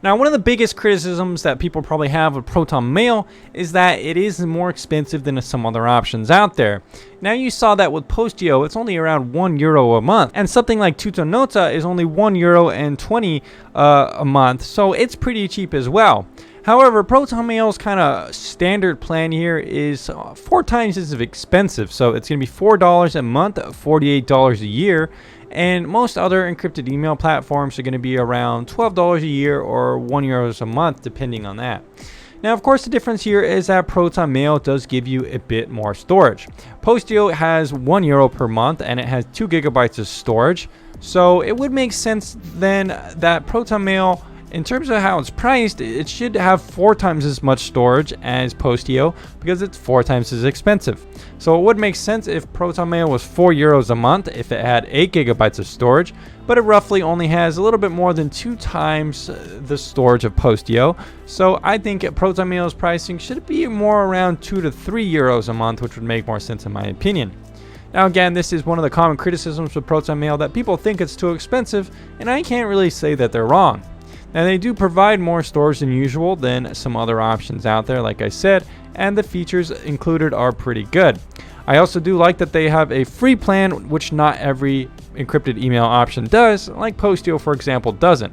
Now, one of the biggest criticisms that people probably have with ProtonMail is that it is more expensive than some other options out there. Now, you saw that with Postio, it's only around €1 a month, and something like Tutanota is only €1.20 a month, so it's pretty cheap as well. However, ProtonMail's kind of standard plan here is 4 times as expensive, so it's going to be $4 a month, $48 a year. And most other encrypted email platforms are going to be around $12 a year or €1 a month, depending on that. Now, of course, the difference here is that ProtonMail does give you a bit more storage. Postio has €1 per month and it has 2 gigabytes of storage. So it would make sense then that ProtonMail, in terms of how it's priced, it should have 4 times as much storage as Postio because it's 4 times as expensive. So it would make sense if ProtonMail was €4 a month if it had 8 gigabytes of storage, but it roughly only has a little bit more than 2 times the storage of Postio. So I think ProtonMail's pricing should be more around €2 to €3 a month, which would make more sense in my opinion. Now again, this is one of the common criticisms with ProtonMail, that people think it's too expensive, and I can't really say that they're wrong. Now, they do provide more storage than usual than some other options out there, like I said, and the features included are pretty good. I also do like that they have a free plan, which not every encrypted email option does, like Postio, for example, doesn't.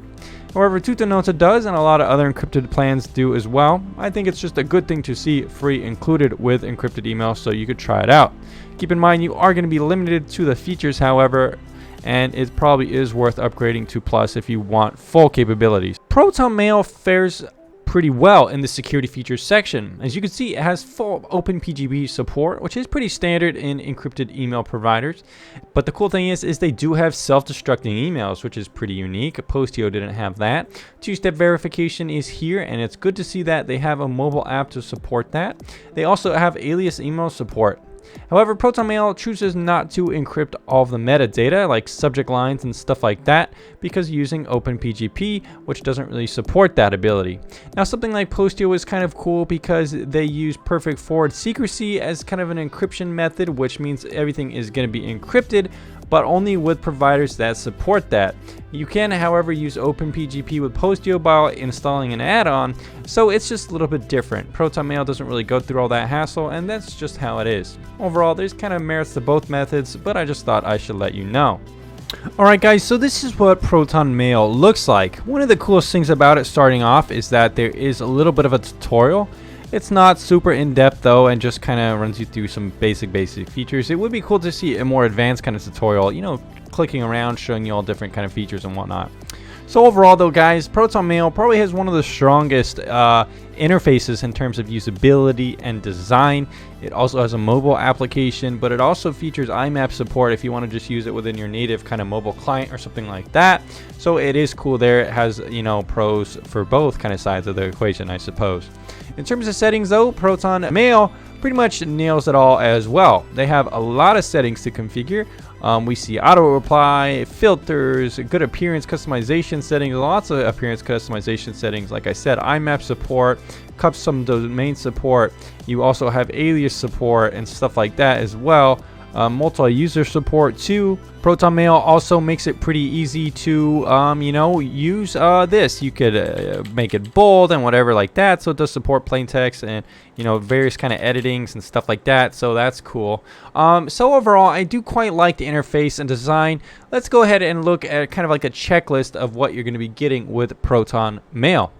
However, Tutanota does, and a lot of other encrypted plans do as well. I think it's just a good thing to see free included with encrypted email, so you could try it out. Keep in mind, you are going to be limited to the features, however, and it probably is worth upgrading to Plus if you want full capabilities. ProtonMail fares pretty well in the security features section. As you can see, it has full OpenPGP support, which is pretty standard in encrypted email providers. But the cool thing is they do have self-destructing emails, which is pretty unique. Postio didn't have that. 2-step verification is here, and it's good to see that they have a mobile app to support that. They also have alias email support. However, ProtonMail chooses not to encrypt all of the metadata, like subject lines and stuff like that, because using OpenPGP, which doesn't really support that ability. Now, something like Postio is kind of cool because they use perfect forward secrecy as kind of an encryption method, which means everything is going to be encrypted, but only with providers that support that. You can, however, use OpenPGP with Postio by installing an add-on, so it's just a little bit different. ProtonMail doesn't really go through all that hassle, and that's just how it is. Overall, there's kind of merits to both methods, but I just thought I should let you know. Alright guys, so this is what ProtonMail looks like. One of the coolest things about it starting off is that there is a little bit of a tutorial. It's not super in-depth though, and just kind of runs you through some basic features. It would be cool to see a more advanced kind of tutorial, you know, clicking around, showing you all different kind of features and whatnot. So overall though guys, ProtonMail probably has one of the strongest interfaces in terms of usability and design. It also has a mobile application, but it also features IMAP support if you want to just use it within your native kind of mobile client or something like that. So it is cool there. It has, you know, pros for both kind of sides of the equation, I suppose. In terms of settings though, ProtonMail pretty much nails it all as well. They have a lot of settings to configure. We see auto reply, filters, good appearance customization settings, lots of appearance customization settings. Like I said, IMAP support, custom domain support. You also have alias support and stuff like that as well. Multi-user support too. ProtonMail also makes it pretty easy to you know, use this. You could make it bold and whatever like that, so it does support plain text and, you know, various kind of editings and stuff like that, so that's cool. So overall, I do quite like the interface and design. Let's go ahead and look at kind of like a checklist of what you're going to be getting with ProtonMail.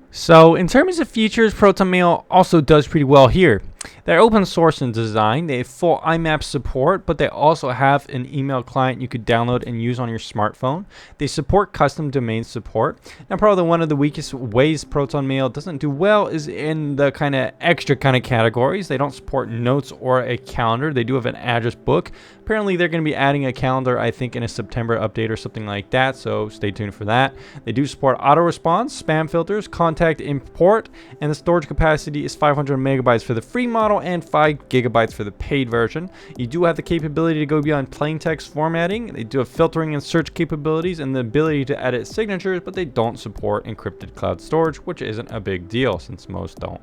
So in terms of features, ProtonMail also does pretty well here. They're open source in design. They have full IMAP support, but they also have an email client you could download and use on your smartphone. They support custom domain support. Now, probably one of the weakest ways ProtonMail doesn't do well is in the kind of extra kind of categories. They don't support notes or a calendar. They do have an address book. Apparently, they're going to be adding a calendar, I think, in a September update or something like that, so stay tuned for that. They do support auto response, spam filters, contact import, and the storage capacity is 500 megabytes for the free model and 5 gigabytes for the paid version. You do have the capability to go beyond plain text formatting. They do have filtering and search capabilities and the ability to edit signatures, but they don't support encrypted cloud storage, which isn't a big deal since most don't.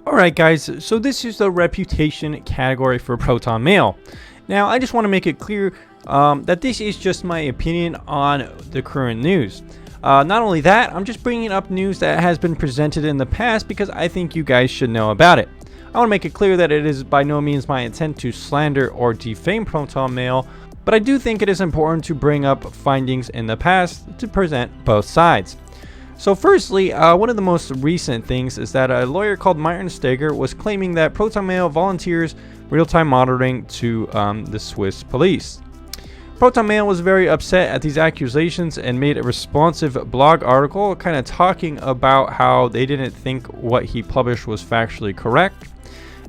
Alright guys, so this is the reputation category for ProtonMail. Now, I just want to make it clear that this is just my opinion on the current news. Not only that, I'm just bringing up news that has been presented in the past because I think you guys should know about it. I want to make it clear that it is by no means my intent to slander or defame ProtonMail, but I do think it is important to bring up findings in the past to present both sides. So firstly, one of the most recent things is that a lawyer called Myron Steger was claiming that ProtonMail volunteers real-time monitoring to the Swiss police. ProtonMail was very upset at these accusations and made a responsive blog article kind of talking about how they didn't think what he published was factually correct.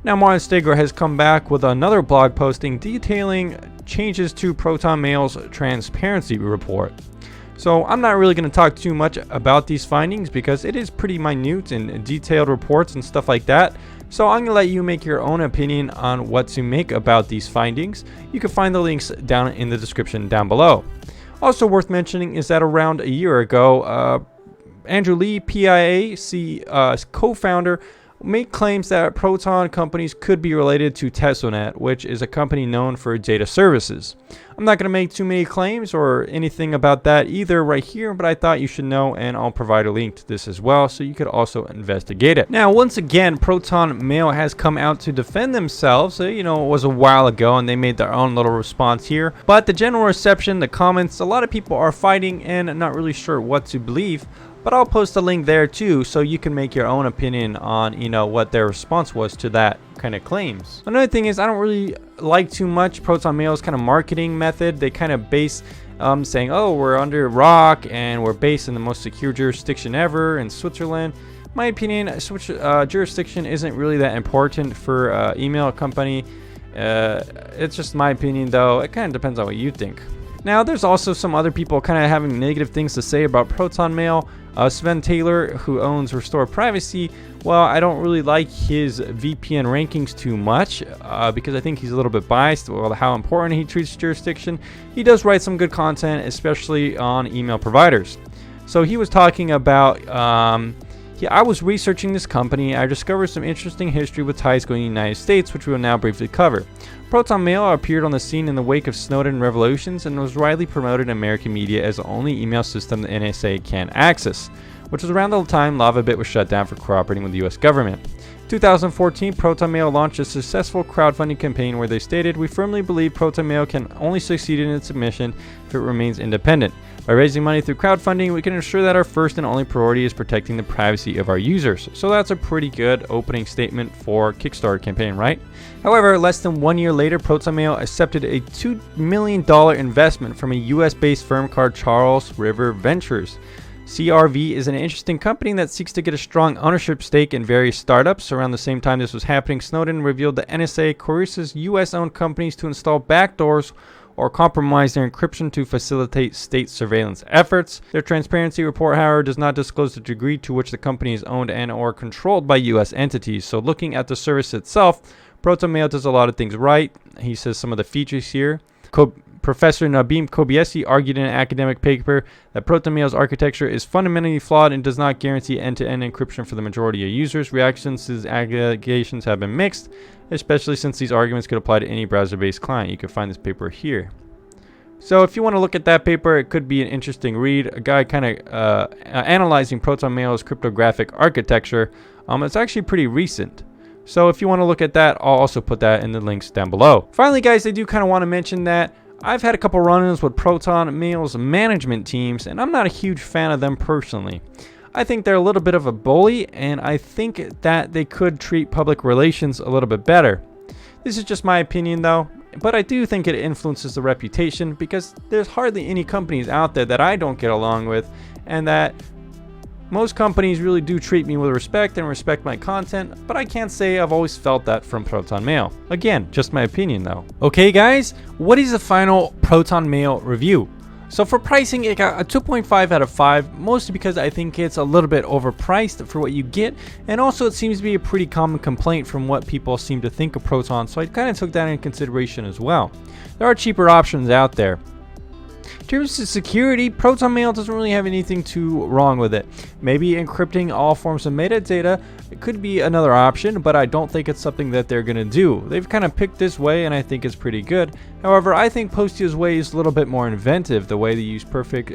Now Myron Steger has come back with another blog posting detailing changes to ProtonMail's transparency report. So I'm not really going to talk too much about these findings because it is pretty minute and detailed reports and stuff like that. So I'm going to let you make your own opinion on what to make about these findings. You can find the links down in the description down below. Also worth mentioning is that around a year ago, Andrew Lee, PIAC co-founder, made claims that Proton companies could be related to Tesonet, which is a company known for data services. I'm not going to make too many claims or anything about that either right here, but I thought you should know, and I'll provide a link to this as well so you could also investigate it. Now, once again, ProtonMail has come out to defend themselves. It was a while ago and they made their own little response here, but the general reception, the comments, a lot of people are fighting and not really sure what to believe. But I'll post a link there too so you can make your own opinion on what their response was to that kind of claims. Another thing is I don't really like too much ProtonMail's kind of marketing method. They kind of base saying, oh, we're under rock and we're based in the most secure jurisdiction ever in Switzerland. My opinion, jurisdiction isn't really that important for an email company. It's just my opinion though. It kind of depends on what you think. Now, there's also some other people kind of having negative things to say about ProtonMail. Sven Taylor, who owns Restore Privacy, well, I don't really like his VPN rankings too much because I think he's a little bit biased with how important he treats jurisdiction. He does write some good content, especially on email providers. So he was talking about, I was researching this company. I discovered some interesting history with ties going to the United States, which we will now briefly cover. ProtonMail appeared on the scene in the wake of Snowden revelations and was widely promoted in American media as the only email system the NSA can access, which was around the time LavaBit was shut down for cooperating with the US government. In 2014, ProtonMail launched a successful crowdfunding campaign where they stated, "We firmly believe ProtonMail can only succeed in its mission if it remains independent. By raising money through crowdfunding, we can ensure that our first and only priority is protecting the privacy of our users." So that's a pretty good opening statement for Kickstarter campaign, right? However, less than 1 year later, ProtonMail accepted a $2 million investment from a US-based firm called Charles River Ventures. CRV is an interesting company that seeks to get a strong ownership stake in various startups. Around the same time this was happening, Snowden revealed that NSA coerces US-owned companies to install backdoors or compromise their encryption to facilitate state surveillance efforts. Their transparency report, however, does not disclose the degree to which the company is owned and or controlled by US entities. So looking at the service itself, ProtonMail does a lot of things right. He says some of the features here. Professor Nabeem Kobiesi argued in an academic paper that ProtonMail's architecture is fundamentally flawed and does not guarantee end-to-end encryption for the majority of users. Reactions to these allegations have been mixed, especially since these arguments could apply to any browser-based client. You can find this paper here. So if you want to look at that paper, it could be an interesting read. A guy kind of analyzing ProtonMail's cryptographic architecture. It's actually pretty recent. So if you want to look at that, I'll also put that in the links down below. Finally, guys, I do kind of want to mention that I've had a couple run-ins with ProtonMail's management teams, and I'm not a huge fan of them personally. I think they're a little bit of a bully, and I think that they could treat public relations a little bit better. This is just my opinion though, but I do think it influences the reputation because there's hardly any companies out there that I don't get along with, and that most companies really do treat me with respect and respect my content, but I can't say I've always felt that from ProtonMail. Again, just my opinion though. Okay guys, what is the final ProtonMail review? So for pricing, it got a 2.5 out of 5, mostly because I think it's a little bit overpriced for what you get, and also it seems to be a pretty common complaint from what people seem to think of Proton, so I kind of took that into consideration as well. There are cheaper options out there. In terms of security, ProtonMail doesn't really have anything too wrong with it. Maybe encrypting all forms of metadata could be another option, but I don't think it's something that they're going to do. They've kind of picked this way and I think it's pretty good. However, I think Postio's way is a little bit more inventive, the way they use perfect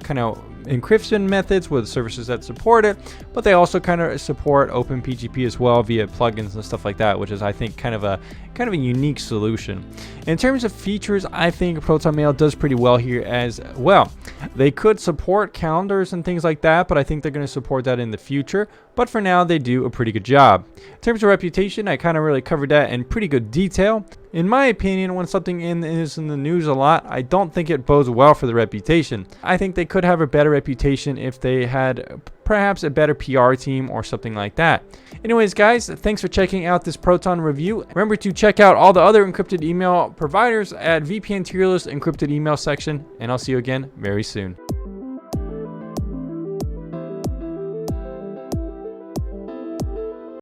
kind of encryption methods with services that support it, but they also kind of support OpenPGP as well via plugins and stuff like that, which is, I think, kind of a unique solution. In terms of features, I think ProtonMail does pretty well here as well. They could support calendars and things like that, but I think they're going to support that in the future. But for now, they do a pretty good job. In terms of reputation, I kind of really covered that in pretty good detail. In my opinion, when something is in the news a lot, I don't think it bodes well for the reputation. I think they could have a better reputation if they had perhaps a better PR team or something like that. Anyways, guys, thanks for checking out this Proton review. Remember to check out all the other encrypted email providers at VPN tier list encrypted email section, and I'll see you again very soon.